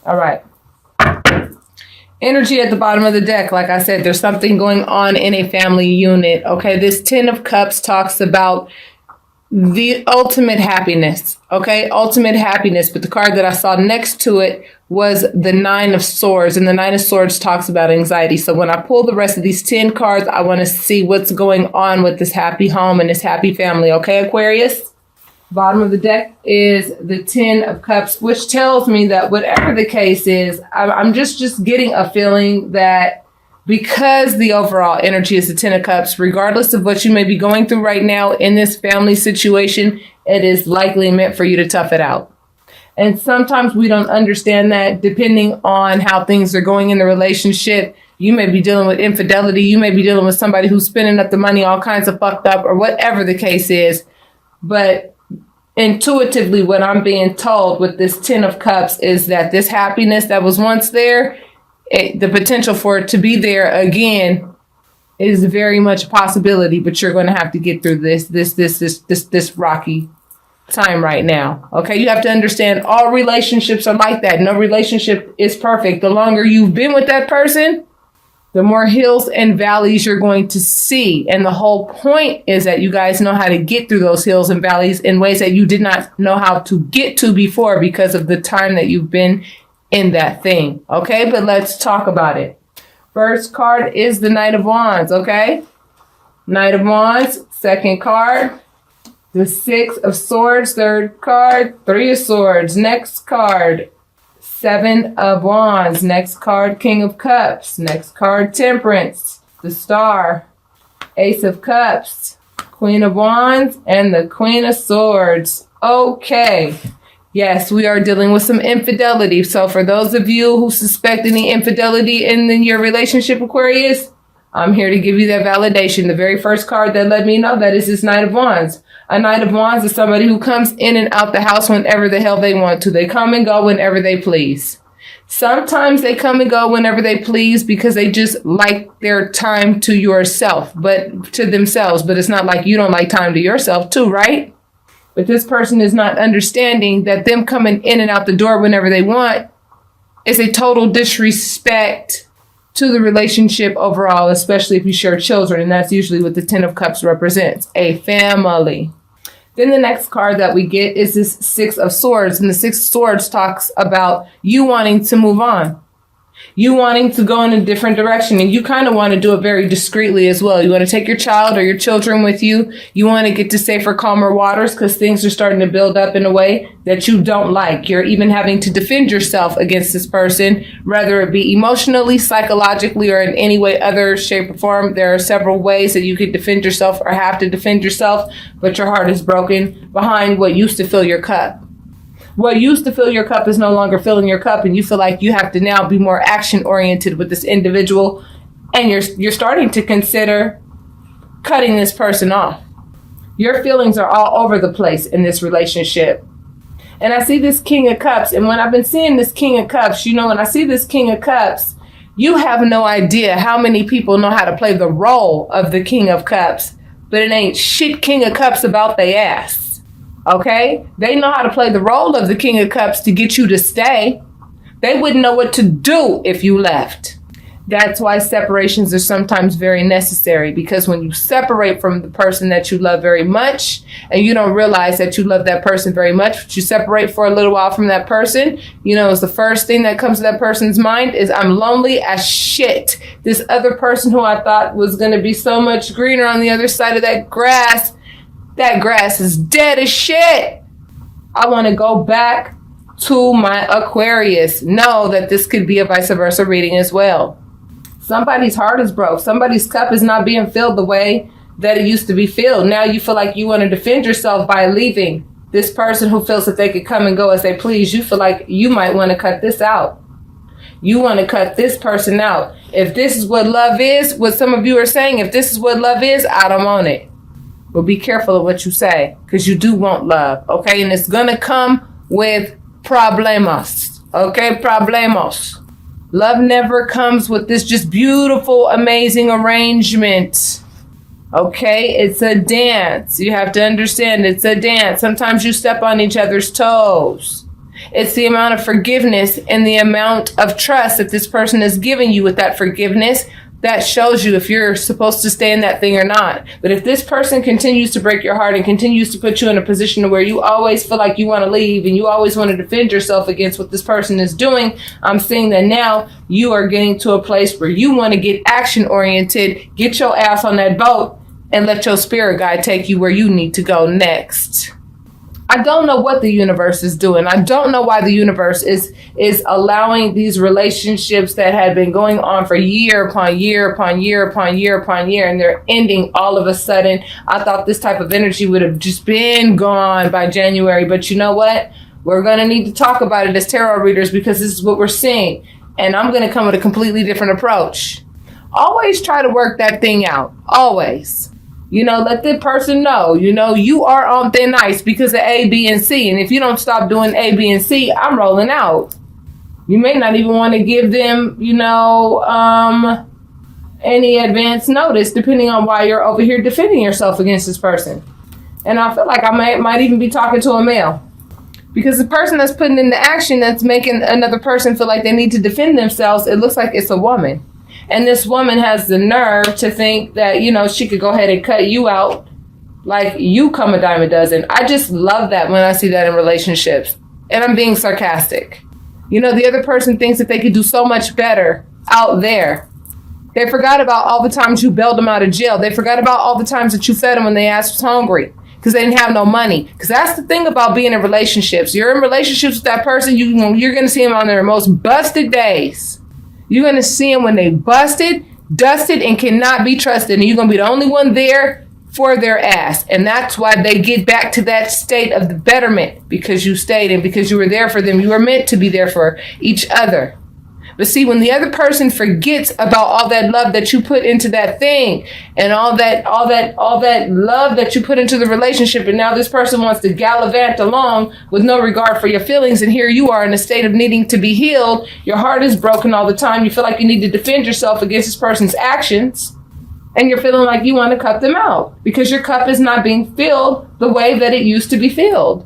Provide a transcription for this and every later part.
All right. Energy at the bottom of the deck. Like I said, there's something going on in a family unit. Okay. This 10 of Cups talks about the ultimate happiness. Okay. Ultimate happiness. But the card that I saw next to it was the 9 of Swords. And the 9 of Swords talks about anxiety. So when I pull the rest of these 10 cards, I want to see what's going on with this happy home and this happy family. Okay, Aquarius? Bottom of the deck is the 10 of Cups, which tells me that whatever the case is, I'm just getting a feeling that because the overall energy is the 10 of Cups, regardless of what you may be going through right now in this family situation, it is likely meant for you to tough it out. And sometimes we don't understand that depending on how things are going in the relationship. You may be dealing with infidelity. You may be dealing with somebody who's spending up the money, all kinds of fucked up, or whatever the case is. But intuitively, what I'm being told with this 10 of Cups is that this happiness that was once there, the potential for it to be there again is very much a possibility, but you're going to have to get through this rocky time right now. Okay. You have to understand all relationships are like that. No relationship is perfect. The longer you've been with that person, the more hills and valleys you're going to see. And the whole point is that you guys know how to get through those hills and valleys in ways that you did not know how to get to before because of the time that you've been in that thing. Okay, but let's talk about it. First card is the Knight of Wands. Okay, Knight of Wands. Second card, the 6 of Swords. Third card, 3 of Swords. Next card, 7 of Wands. Next card, King of Cups. Next card, Temperance. The Star. Ace of Cups. Queen of Wands. And the Queen of Swords. Okay. Yes, we are dealing with some infidelity. So for those of you who suspect any infidelity in your relationship, Aquarius, I'm here to give you that validation. The very first card that let me know that is this Knight of Wands. A Knight of Wands is somebody who comes in and out the house whenever the hell they want to. They come and go whenever they please. Sometimes they come and go whenever they please because they just like their time to yourself, but to themselves. But it's not like you don't like time to yourself too, right? But this person is not understanding that them coming in and out the door whenever they want is a total disrespect to the relationship overall, especially if you share children. And that's usually what the 10 of Cups represents, a family. Then the next card that we get is this 6 of Swords. And the 6 of Swords talks about you wanting to move on. You wanting to go in a different direction. And you kind of want to do it very discreetly as well. You want to take your child or your children with you. You want to get to safer, calmer waters because things are starting to build up in a way that you don't like. You're even having to defend yourself against this person, whether it be emotionally, psychologically, or in any way, other shape or form. There are several ways that you could defend yourself or have to defend yourself, but your heart is broken behind what used to fill your cup. What used to fill your cup is no longer filling your cup, and you feel like you have to now be more action oriented with this individual, and you're starting to consider cutting this person off. Your feelings are all over the place in this relationship. And I see this King of Cups, and when I've been seeing this King of Cups, when I see this King of Cups, you have no idea how many people know how to play the role of the King of Cups, but it ain't shit King of Cups about they ass. Okay? They know how to play the role of the King of Cups to get you to stay. They wouldn't know what to do if you left. That's why separations are sometimes very necessary, because when you separate from the person that you love very much and you don't realize that you love that person very much, but you separate for a little while from that person, it's the first thing that comes to that person's mind is I'm lonely as shit. This other person who I thought was going to be so much greener on the other side of that grass is dead as shit. I want to go back to my Aquarius. Know that this could be a vice versa reading as well. Somebody's heart is broke. Somebody's cup is not being filled the way that it used to be filled. Now you feel like you want to defend yourself by leaving this person who feels that they could come and go as they please. You feel like you might want to cut this out. You want to cut this person out. If this is what love is, what some of you are saying, if this is what love is, I don't want it. But be careful of what you say, because you do want love, okay? And it's going to come with problemos, okay? Problemos. Love never comes with this just beautiful, amazing arrangement, okay? It's a dance. You have to understand it's a dance. Sometimes you step on each other's toes. It's the amount of forgiveness and the amount of trust that this person is giving you with that forgiveness that shows you if you're supposed to stay in that thing or not. But if this person continues to break your heart and continues to put you in a position where you always feel like you want to leave and you always want to defend yourself against what this person is doing, I'm seeing that now you are getting to a place where you want to get action oriented, get your ass on that boat, and let your spirit guide take you where you need to go next. I don't know what the universe is doing. I don't know why the universe is allowing these relationships that had been going on for year upon year upon year upon year upon year, and they're ending all of a sudden. I thought this type of energy would have just been gone by January, but you know what? We're going to need to talk about it as tarot readers because this is what we're seeing, and I'm going to come with a completely different approach. Always try to work that thing out. Always. Let the person know, you are on thin ice because of A, B, and C. And if you don't stop doing A, B, and C, I'm rolling out. You may not even want to give them, any advance notice, depending on why you're over here defending yourself against this person. And I feel like I might even be talking to a male. Because the person that's putting in the action that's making another person feel like they need to defend themselves, it looks like it's a woman. And this woman has the nerve to think that, she could go ahead and cut you out like you come a dime a dozen. I just love that when I see that in relationships. And I'm being sarcastic. The other person thinks that they could do so much better out there. They forgot about all the times you bailed them out of jail. They forgot about all the times that you fed them when they was hungry because they didn't have no money. Because that's the thing about being in relationships. You're in relationships with that person, you're going to see them on their most busted days. You're going to see them when they busted, dusted, and cannot be trusted. And you're going to be the only one there for their ass. And that's why they get back to that state of the betterment, because you stayed and because you were there for them. You were meant to be there for each other. But see, when the other person forgets about all that love that you put into that thing and all that love that you put into the relationship, and now this person wants to gallivant along with no regard for your feelings, and here you are in a state of needing to be healed. Your heart is broken all the time. You feel like you need to defend yourself against this person's actions, and you're feeling like you want to cut them out because your cup is not being filled the way that it used to be filled.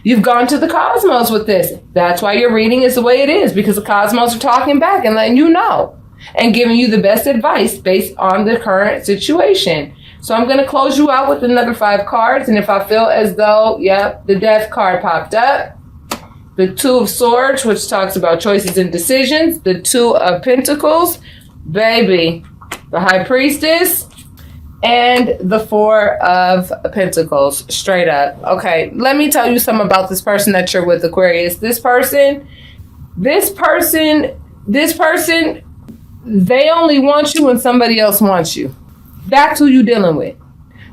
You've gone to the cosmos with this. That's why your reading is the way it is, because the cosmos are talking back and letting you know and giving you the best advice based on the current situation. So I'm going to close you out with another 5 cards. And if I feel as though, the death card popped up, the 2 of Swords, which talks about choices and decisions, the 2 of Pentacles, baby, the High Priestess, and the 4 of Pentacles, straight up. Okay, let me tell you something about this person that you're with, Aquarius. This person, they only want you when somebody else wants you. That's who you're dealing with.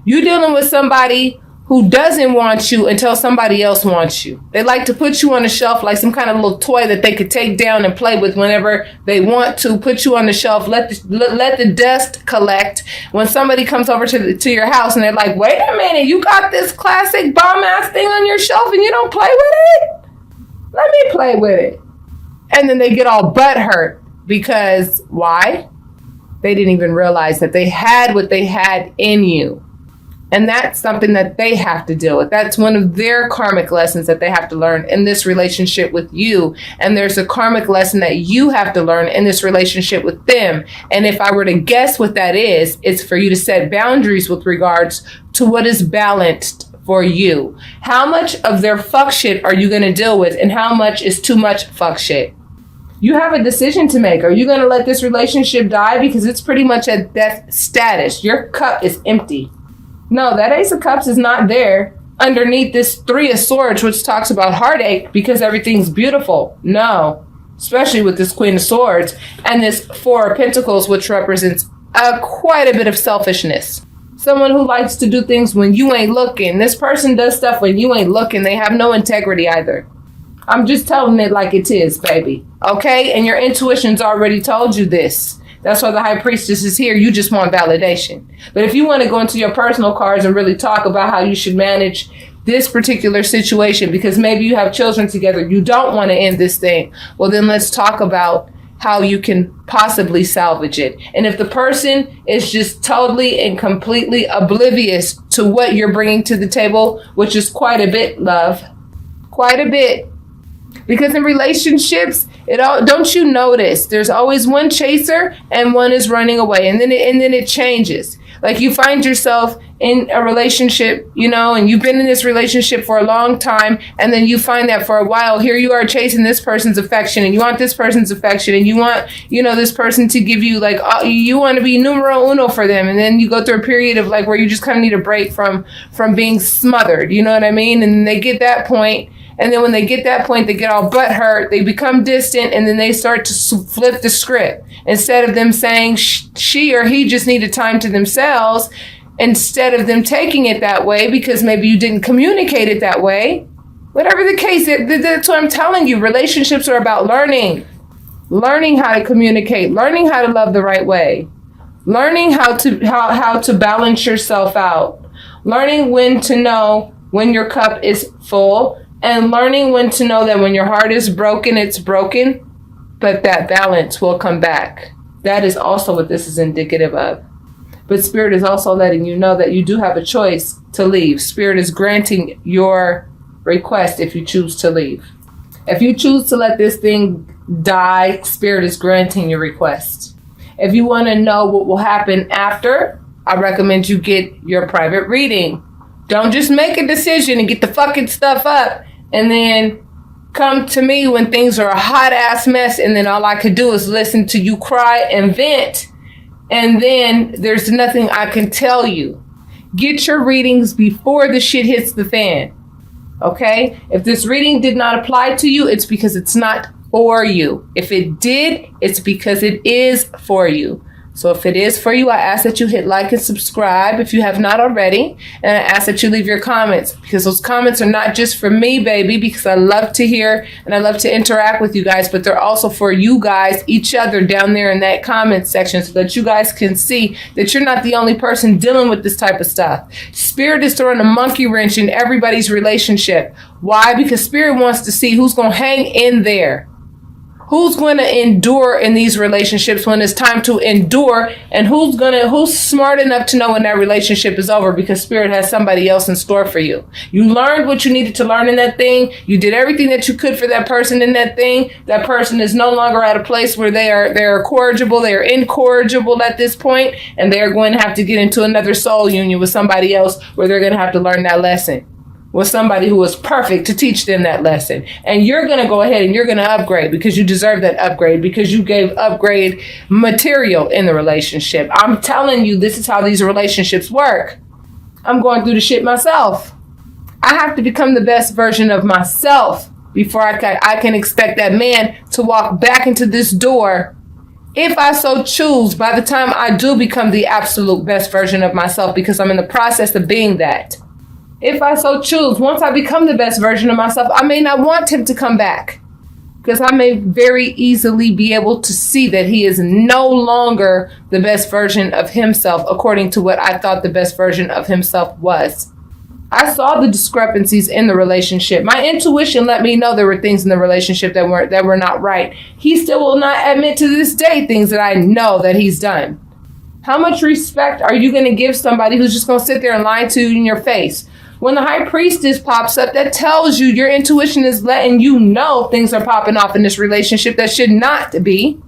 You're dealing with somebody who doesn't want you until somebody else wants you. They like to put you on the shelf like some kind of little toy that they could take down and play with whenever they want to. Put you on the shelf, let the dust collect. When somebody comes over to your house and they're like, wait a minute, you got this classic bomb ass thing on your shelf and you don't play with it? Let me play with it. And then they get all butthurt because why? They didn't even realize that they had what they had in you. And that's something that they have to deal with. That's one of their karmic lessons that they have to learn in this relationship with you. And there's a karmic lesson that you have to learn in this relationship with them. And if I were to guess what that is, it's for you to set boundaries with regards to what is balanced for you. How much of their fuck shit are you going to deal with? And how much is too much fuck shit? You have a decision to make. Are you going to let this relationship die? Because it's pretty much at death status. Your cup is empty. No, that Ace of Cups is not there underneath this 3 of Swords, which talks about heartache because everything's beautiful. No, especially with this Queen of Swords and this 4 of Pentacles, which represents quite a bit of selfishness. Someone who likes to do things when you ain't looking. This person does stuff when you ain't looking. They have no integrity either. I'm just telling it like it is, baby. Okay? And your intuition's already told you this. That's why the High Priestess is here. You just want validation. But if you want to go into your personal cards and really talk about how you should manage this particular situation, because maybe you have children together, you don't want to end this thing, well, then let's talk about how you can possibly salvage it. And if the person is just totally and completely oblivious to what you're bringing to the table, which is quite a bit, love, quite a bit, Because in relationships, don't you notice there's always one chaser and one is running away, and then it changes. Like you find yourself in a relationship, and you've been in this relationship for a long time, and then you find that for a while, here you are chasing this person's affection, and you want this person's affection, and you want, this person to give you you want to be numero uno for them, and then you go through a period of where you just kind of need a break from being smothered, you know what I mean? And they get that point. And then when they get that point, they get all butthurt, they become distant, and then they start to flip the script. Instead of them saying she or he just needed time to themselves, instead of them taking it that way because maybe you didn't communicate it that way. Whatever the case, that's what I'm telling you. Relationships are about learning how to communicate, learning how to love the right way, learning how to balance yourself out, learning when to know when your cup is full, and learning when to know that when your heart is broken, it's broken, but that balance will come back. That is also what this is indicative of. But Spirit is also letting you know that you do have a choice to leave. Spirit is granting your request if you choose to leave. If you choose to let this thing die, Spirit is granting your request. If you want to know what will happen after, I recommend you get your private reading. Don't just make a decision and get the fucking stuff up and then come to me when things are a hot ass mess, and then all I could do is listen to you cry and vent, and then there's nothing I can tell you. Get your readings before the shit hits the fan. Okay? If this reading did not apply to you, it's because it's not for you. If it did, it's because it is for you. So if it is for you, I ask that you hit like and subscribe if you have not already. And I ask that you leave your comments, because those comments are not just for me, baby, because I love to hear and I love to interact with you guys, but they're also for you guys, each other down there in that comment section, so that you guys can see that you're not the only person dealing with this type of stuff. Spirit is throwing a monkey wrench in everybody's relationship. Why? Because Spirit wants to see who's going to hang in there. Who's going to endure in these relationships when it's time to endure, and who's smart enough to know when that relationship is over, because Spirit has somebody else in store for you. You learned what you needed to learn in that thing. You did everything that you could for that person in that thing. That person is no longer at a place where they're corrigible, they are incorrigible at this point, and they're going to have to get into another soul union with somebody else where they're going to have to learn that lesson with somebody who was perfect to teach them that lesson. And you're going to go ahead and you're going to upgrade, because you deserve that upgrade, because you gave upgrade material in the relationship. I'm telling you, this is how these relationships work. I'm going through the shit myself. I have to become the best version of myself before I can expect that man to walk back into this door, if I so choose, by the time I do become the absolute best version of myself, because I'm in the process of being that. If I so choose, once I become the best version of myself, I may not want him to come back, because I may very easily be able to see that he is no longer the best version of himself, according to what I thought the best version of himself was. I saw the discrepancies in the relationship. My intuition let me know there were things in the relationship that were not right. He still will not admit to this day things that I know that he's done. How much respect are you going to give somebody who's just going to sit there and lie to you in your face? When the high priestess pops up, that tells you your intuition is letting you know things are popping off in this relationship that should not be.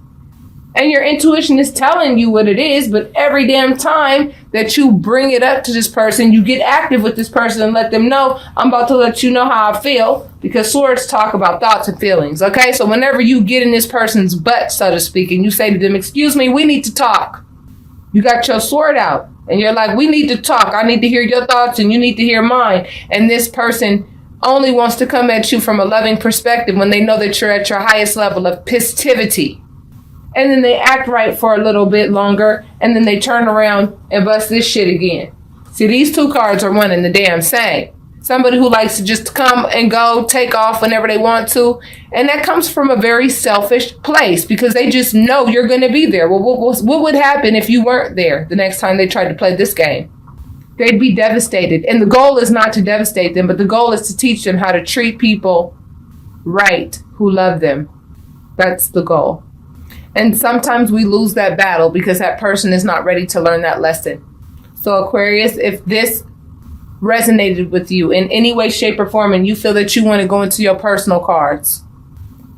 And your intuition is telling you what it is, but every damn time that you bring it up to this person, you get active with this person and let them know, I'm about to let you know how I feel, because swords talk about thoughts and feelings, okay? So whenever you get in this person's butt, so to speak, and you say to them, excuse me, we need to talk. You got your sword out. And you're like, we need to talk. I need to hear your thoughts and you need to hear mine. And this person only wants to come at you from a loving perspective when they know that you're at your highest level of pistivity. And then they act right for a little bit longer, and then they turn around and bust this shit again. See, these two cards are one and the damn same. Somebody who likes to just come and go, take off whenever they want to. And that comes from a very selfish place, because they just know you're going to be there. Well, what would happen if you weren't there the next time they tried to play this game? They'd be devastated. And the goal is not to devastate them, but the goal is to teach them how to treat people right who love them. That's the goal. And sometimes we lose that battle because that person is not ready to learn that lesson. So Aquarius, if this resonated with you in any way, shape, or form, and you feel that you want to go into your personal cards,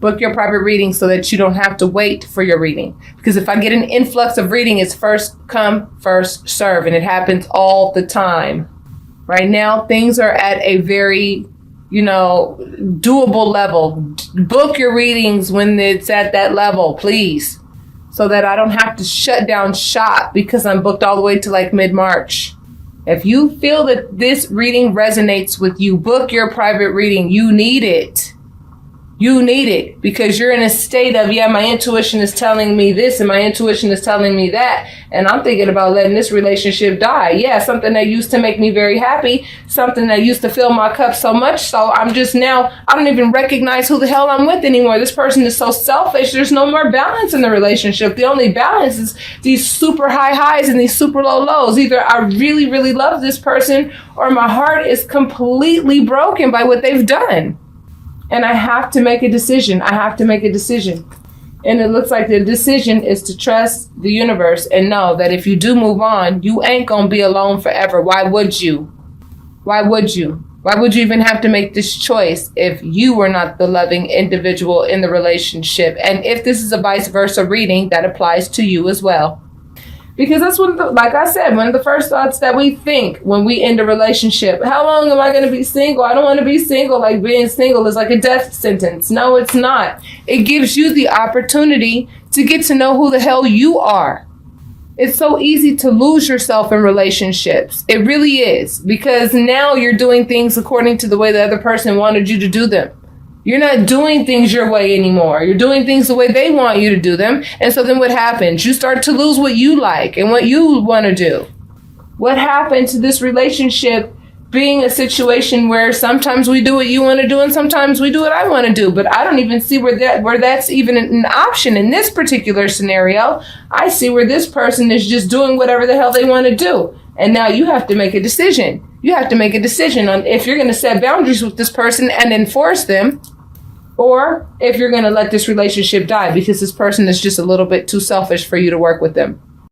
Book your private reading so that you don't have to wait for your reading. Because if I get an influx of reading, it's first come, first serve. And it happens all the time. Right now, things are at a very, doable level. Book your readings when it's at that level, please. So that I don't have to shut down shop because I'm booked all the way to like mid-March. If you feel that this reading resonates with you, book your private reading. You need it. You need it because you're in a state of, my intuition is telling me this and my intuition is telling me that. And I'm thinking about letting this relationship die. Yeah, something that used to make me very happy, something that used to fill my cup so much. So I'm just now, I don't even recognize who the hell I'm with anymore. This person is so selfish. There's no more balance in the relationship. The only balance is these super high highs and these super low lows. Either I really, really love this person or my heart is completely broken by what they've done. And I have to make a decision. And it looks like the decision is to trust the universe and know that if you do move on, you ain't going to be alone forever. Why would you? Why would you even have to make this choice if you were not the loving individual in the relationship? And if this is a vice versa reading, that applies to you as well. Because that's like I said, one of the first thoughts that we think when we end a relationship. How long am I going to be single? I don't want to be single. Like being single is like a death sentence. No, it's not. It gives you the opportunity to get to know who the hell you are. It's so easy to lose yourself in relationships. It really is. Because now you're doing things according to the way the other person wanted you to do them. You're not doing things your way anymore. You're doing things the way they want you to do them. And so then what happens? You start to lose what you like and what you want to do. What happened to this relationship being a situation where sometimes we do what you want to do and sometimes we do what I want to do? But I don't even see where that's even an option in this particular scenario. I see where this person is just doing whatever the hell they want to do. And now you have to make a decision. You have to make a decision on if you're going to set boundaries with this person and enforce them, or if you're going to let this relationship die because this person is just a little bit too selfish for you to work with them.